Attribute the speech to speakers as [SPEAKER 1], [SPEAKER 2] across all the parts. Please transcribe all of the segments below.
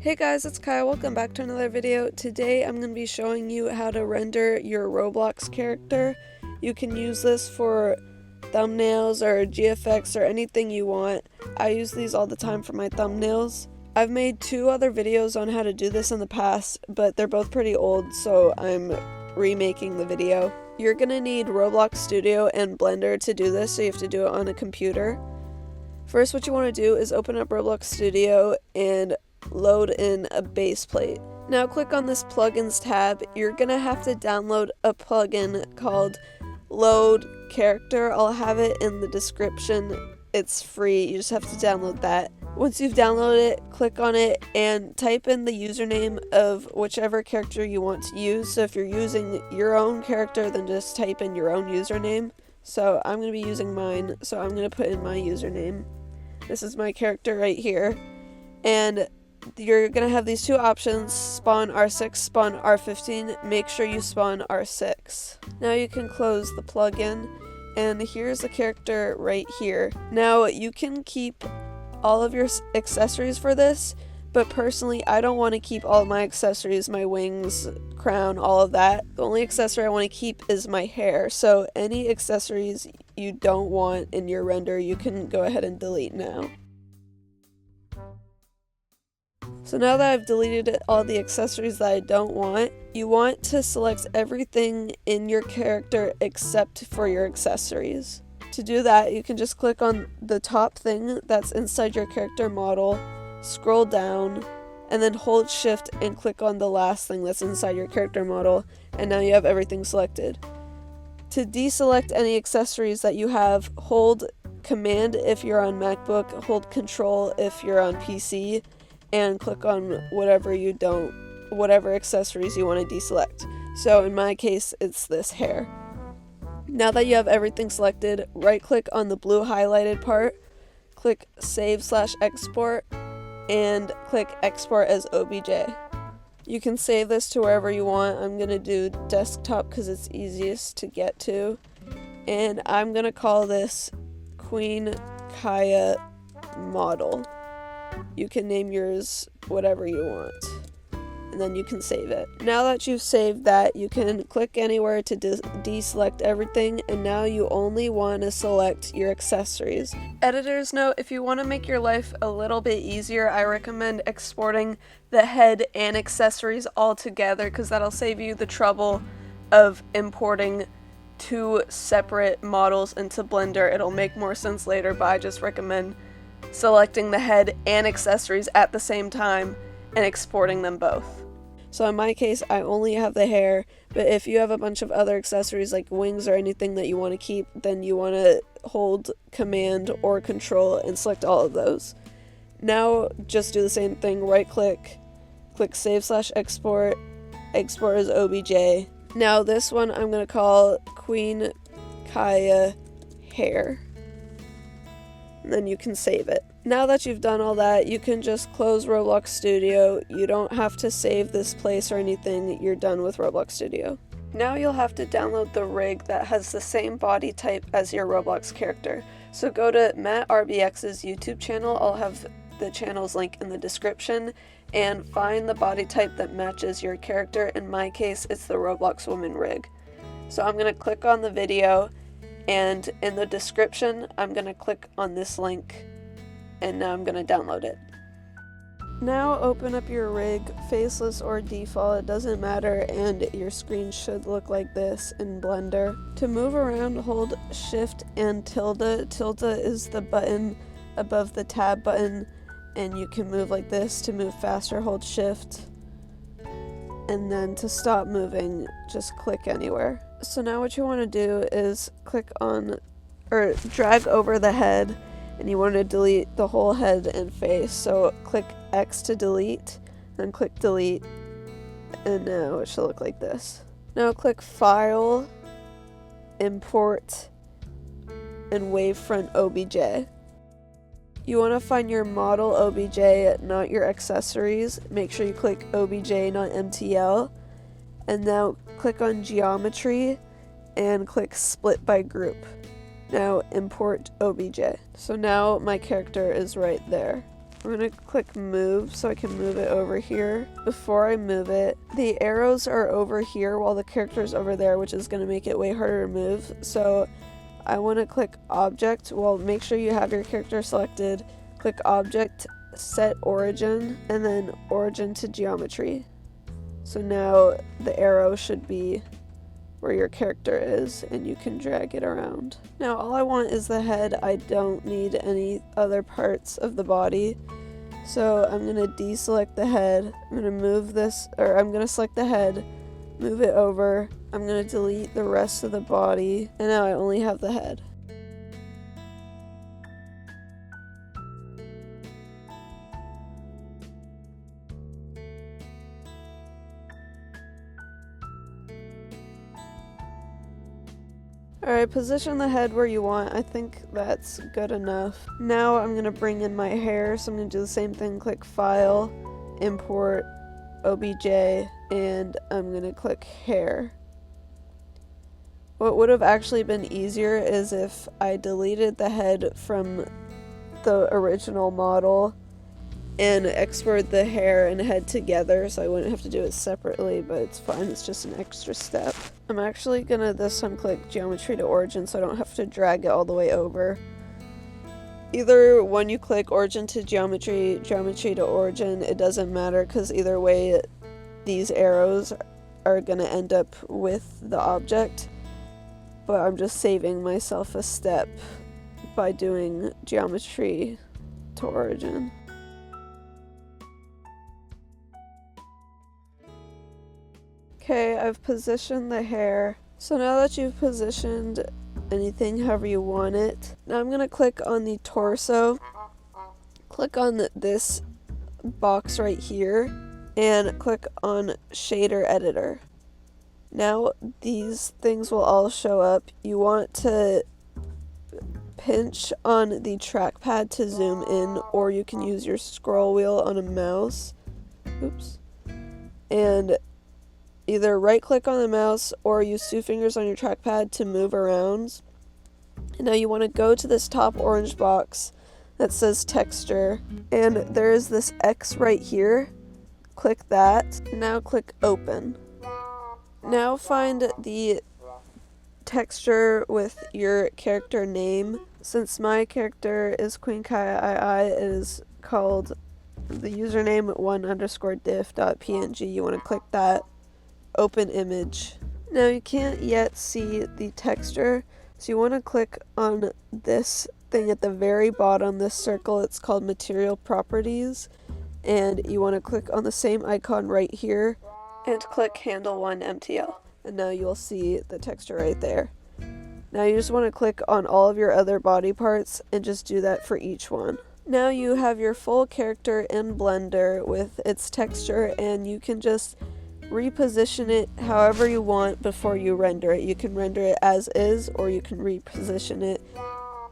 [SPEAKER 1] Hey guys, it's Kyle. Welcome back to another video. Today I'm going to be showing you how to render your Roblox character. You can use this for thumbnails or GFX or anything you want. I use these all the time for my thumbnails. I've made 2 other videos on how to do this in the past, but they're both pretty old, so I'm remaking the video. You're going to need Roblox Studio and Blender to do this, so you have to do it on a computer. First, what you want to do is open up Roblox Studio and load in a base plate. Now click on this plugins tab. You're gonna have to download a plugin called Load Character. I'll have it in the description. It's free. You just have to download that. Once you've downloaded it, click on it and type in the username of whichever character you want to use. So if you're using your own character, then just type in your own username. So I'm gonna be using mine, so I'm gonna put in my username. This is my character right here. And you're going to have these 2 options, spawn R6, spawn R15. Make sure you spawn R6. Now you can close the plugin, and here's the character right here. Now you can keep all of your accessories for this, but personally I don't want to keep all of my accessories, my wings, crown, all of that. The only accessory I want to keep is my hair, so any accessories you don't want in your render you can go ahead and delete now. So now that I've deleted all the accessories that I don't want, you want to select everything in your character except for your accessories. To do that, you can just click on the top thing that's inside your character model, scroll down, and then hold shift and click on the last thing that's inside your character model, and now you have everything selected. To deselect any accessories that you have, hold command if you're on MacBook, hold control if you're on PC, and click on whatever accessories you want to deselect. So in my case, it's this hair. Now that you have everything selected, right click on the blue highlighted part, click save/export, and click export as OBJ. You can save this to wherever you want. I'm going to do desktop because it's easiest to get to. And I'm going to call this Queen Kaya Model. You can name yours whatever you want, and then you can save it. Now that you've saved that, you can click anywhere to deselect everything, and now you only want to select your accessories. Editor's note, if you want to make your life a little bit easier, I recommend exporting the head and accessories all together, because that'll save you the trouble of importing 2 separate models into Blender. It'll make more sense later, but I just recommend selecting the head and accessories at the same time and exporting them both. So in my case, I only have the hair, but if you have a bunch of other accessories like wings or anything that you want to keep, then you want to hold command or control and select all of those. Now just do the same thing, right click, click save/export, export as OBJ. Now this one I'm going to call Queen Kaya Hair. And then you can save it. Now that you've done all that, you can just close Roblox Studio. You don't have to save this place or anything. You're done with Roblox Studio. Now you'll have to download the rig that has the same body type as your Roblox character. So go to MattRBX's YouTube channel. I'll have the channel's link in the description, and find the body type that matches your character. In my case, it's the Roblox woman rig. So I'm going to click on the video, and in the description, I'm going to click on this link, and now I'm going to download it. Now open up your rig, faceless or default, it doesn't matter, and your screen should look like this in Blender. To move around, hold shift and tilde. Tilde is the button above the tab button, and you can move like this. To move faster, hold shift. And then to stop moving, just click anywhere. So now what you want to do is click on, or drag over the head, and you want to delete the whole head and face. So click X to delete, then click delete, and now it should look like this. Now click File, Import, and Wavefront OBJ. You want to find your model OBJ, not your accessories. Make sure you click OBJ, not MTL. And now click on Geometry and click Split by Group. Now import OBJ. So now my character is right there. I'm gonna click move so I can move it over here. Before I move it, the arrows are over here while the character's over there, which is gonna make it way harder to move. So I wanna click object. Well, make sure you have your character selected. Click object, set origin, and then origin to geometry. So now the arrow should be where your character is, and you can drag it around. Now all I want is the head. I don't need any other parts of the body. So I'm gonna deselect the head. I'm gonna move this, or I'm gonna select the head, move it over. I'm gonna delete the rest of the body, and now I only have the head. Alright, position the head where you want. I think that's good enough. Now I'm going to bring in my hair, so I'm going to do the same thing. Click File, Import, OBJ, and I'm going to click Hair. What would have actually been easier is if I deleted the head from the original model and export the hair and head together, so I wouldn't have to do it separately, but it's fine, it's just an extra step. I'm actually gonna this time click geometry to origin so I don't have to drag it all the way over. Either when you click origin to geometry, geometry to origin, it doesn't matter because either way these arrows are gonna end up with the object, but I'm just saving myself a step by doing geometry to origin. Okay, I've positioned the hair. So now that you've positioned anything however you want it, now I'm gonna click on the torso, click on this box right here, and click on shader editor. Now these things will all show up. You want to pinch on the trackpad to zoom in, or you can use your scroll wheel on a mouse. Oops. And either right click on the mouse or use 2 fingers on your trackpad to move around. And now you want to go to this top orange box that says texture, and there is this X right here. Click that. Now click open. Now find the texture with your character name. Since my character is Queen Kai, it is called the username 1_diff.png. You want to click that. Open image. Now you can't yet see the texture, so you want to click on this thing at the very bottom, this circle. It's called material properties, and you want to click on the same icon right here and click handle 1 MTL, and now you'll see the texture right there. Now you just want to click on all of your other body parts and just do that for each one. Now you have your full character in Blender with its texture, and you can just reposition it however you want before you render it. You can render it as is, or you can reposition it,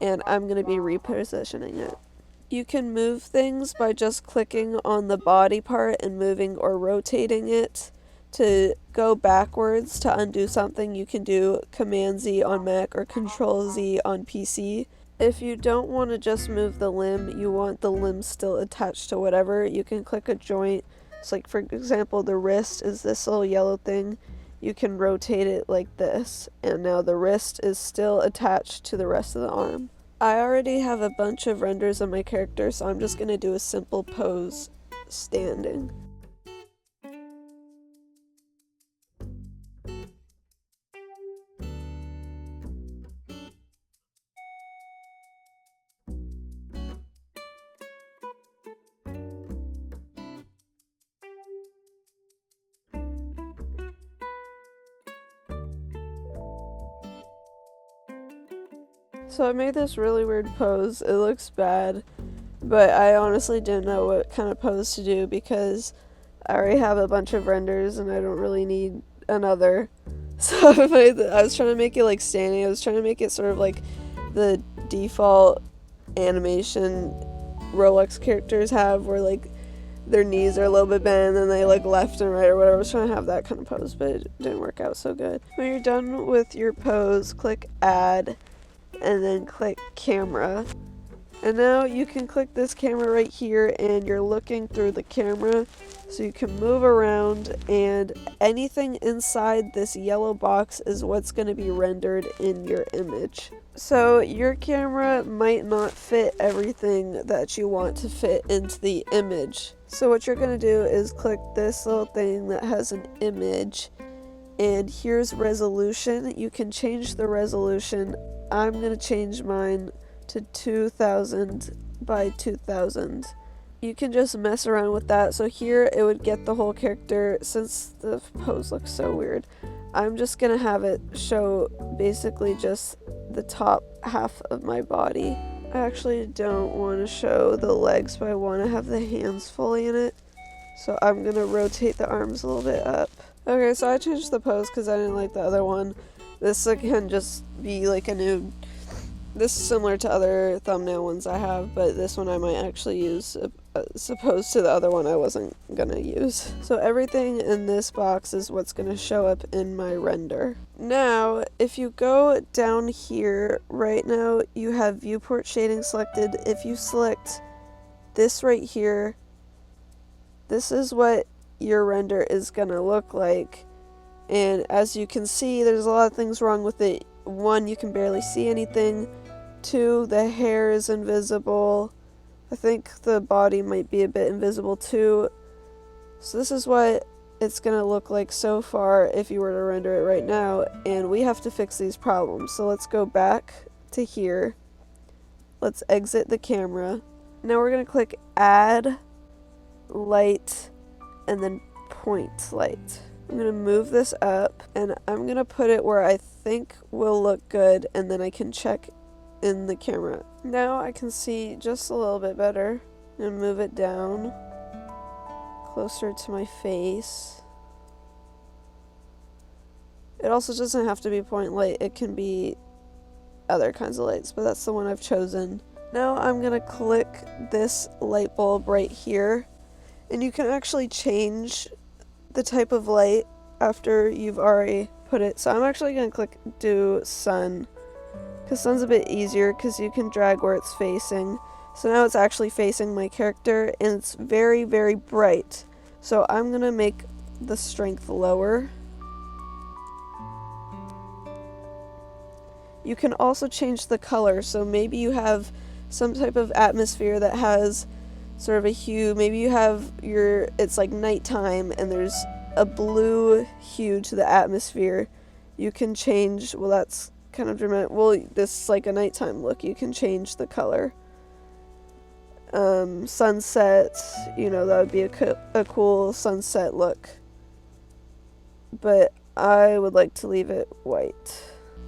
[SPEAKER 1] and I'm going to be repositioning it. You can move things by just clicking on the body part and moving or rotating it. To go backwards, to undo something, you can do Command Z on Mac or Control Z on PC. If you don't want to just move the limb, you want the limb still attached to whatever, you can click a joint. So like for example, the wrist is this little yellow thing. You can rotate it like this, and now the wrist is still attached to the rest of the arm. I already have a bunch of renders of my character, so I'm just going to do a simple pose standing. So I made this really weird pose. It looks bad, but I honestly didn't know what kind of pose to do because I already have a bunch of renders and I don't really need another. So I was trying to make it like standing. I was trying to make it sort of like the default animation Roblox characters have, where like their knees are a little bit bent and then they look left and right or whatever. I was trying to have that kind of pose, but it didn't work out so good. When you're done with your pose, click add and then click camera, And now you can click this camera right here and you're looking through the camera, so you can move around and anything inside this yellow box is what's going to be rendered in your image. So your camera might not fit everything that you want to fit into the image. So what you're going to do is click this little thing that has an image, and here's resolution. You can change the resolution. I'm going to change mine to 2000 by 2000. You can just mess around with that. So here it would get the whole character. Since the pose looks so weird, I'm just gonna have it show basically just the top half of my body. I actually don't want to show the legs, but I want to have the hands fully in it. So I'm gonna rotate the arms a little bit up. Okay, so I changed the pose because I didn't like the other one. This can just be like a new... This is similar to other thumbnail ones I have, but this one I might actually use as opposed to the other one I wasn't gonna use. So everything in this box is what's gonna show up in my render. Now, if you go down here, right now you have viewport shading selected. If you select this right here, this is what your render is gonna look like. And as you can see, there's a lot of things wrong with it. One, you can barely see anything. Two, the hair is invisible. I think the body might be a bit invisible too. So this is what it's gonna look like so far if you were to render it right now, and we have to fix these problems. So let's go back to here. Let's exit the camera. Now we're gonna click add light and then point light. I'm gonna move this up and I'm gonna put it where I think will look good, and then I can check in the camera. Now I can see just a little bit better. And move it down closer to my face. It also doesn't have to be point light, it can be other kinds of lights, but that's the one I've chosen. Now I'm gonna click this light bulb right here, and you can actually change the type of light after you've already put it. So I'm actually gonna click do sun, because sun's a bit easier because you can drag where it's facing. So now it's actually facing my character and it's very, very bright. So I'm gonna make the strength lower. You can also change the color. So maybe you have some type of atmosphere that has sort of a hue. Maybe you have it's like nighttime and there's a blue hue to the atmosphere. You can change, well, that's kind of dramatic. Well, this is like a nighttime look. You can change the color. Sunset, that would be a cool sunset look. But I would like to leave it white.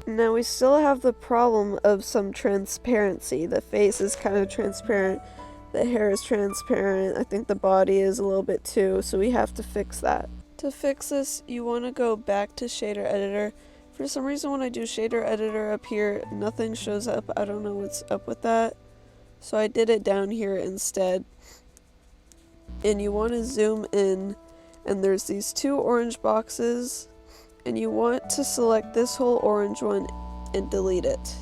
[SPEAKER 1] Now we still have the problem of some transparency. The face is kind of transparent. The hair is transparent. I think the body is a little bit too, so we have to fix that. To fix this, you want to go back to shader editor. For some reason when I do shader editor up here, nothing shows up. I don't know what's up with that. So I did it down here instead. And you want to zoom in, and there's these two orange boxes, and you want to select this whole orange one and delete it.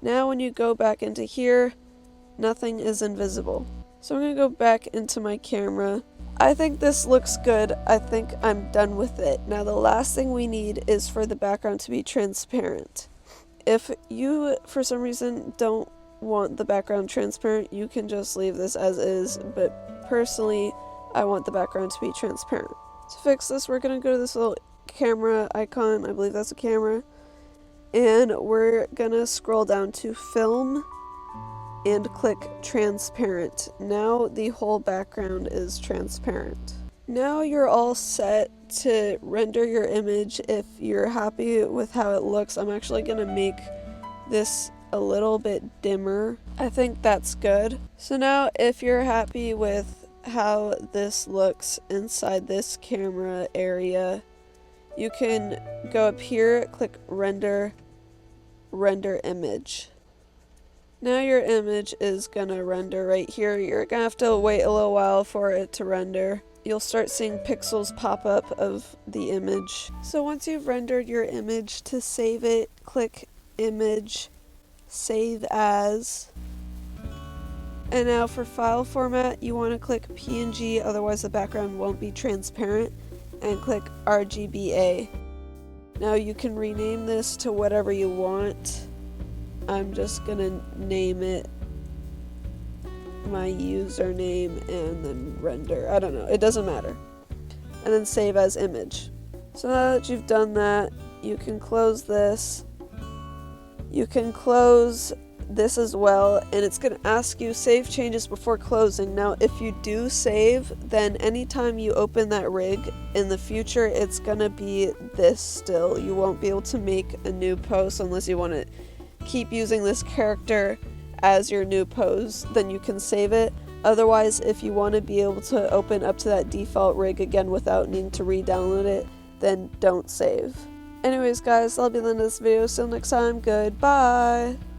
[SPEAKER 1] Now when you go back into here, nothing is invisible. So I'm going to go back into my camera. I think this looks good. I think I'm done with it. Now the last thing we need is for the background to be transparent. If you, for some reason, don't want the background transparent, you can just leave this as is, but personally, I want the background to be transparent. To fix this, we're going to go to this little camera icon, I believe that's a camera, and we're going to scroll down to film and click transparent. Now the whole background is transparent. Now you're all set to render your image. If you're happy with how it looks, I'm actually going to make this a little bit dimmer. I think that's good. So now if you're happy with how this looks inside this camera area, you can go up here, click render image. Now your image is gonna render right here. You're gonna have to wait a little while for it to render. You'll start seeing pixels pop up of the image. So once you've rendered your image, to save it, click image, save as, And now for file format, you want to click PNG, otherwise the background won't be transparent, and click RGBA. Now you can rename this to whatever you want. I'm just gonna name it my username and then render. I don't know, it doesn't matter. And then save as image. So now that you've done that, you can close this. You can close this as well, and it's going to ask you save changes before closing. Now if you do save, then anytime you open that rig in the future, it's going to be this still. You won't be able to make a new pose unless you want to keep using this character as your new pose, then you can save it. Otherwise, if you want to be able to open up to that default rig again without needing to re-download it, then don't save. Anyways guys, that'll be the end of this video. Till next time, goodbye!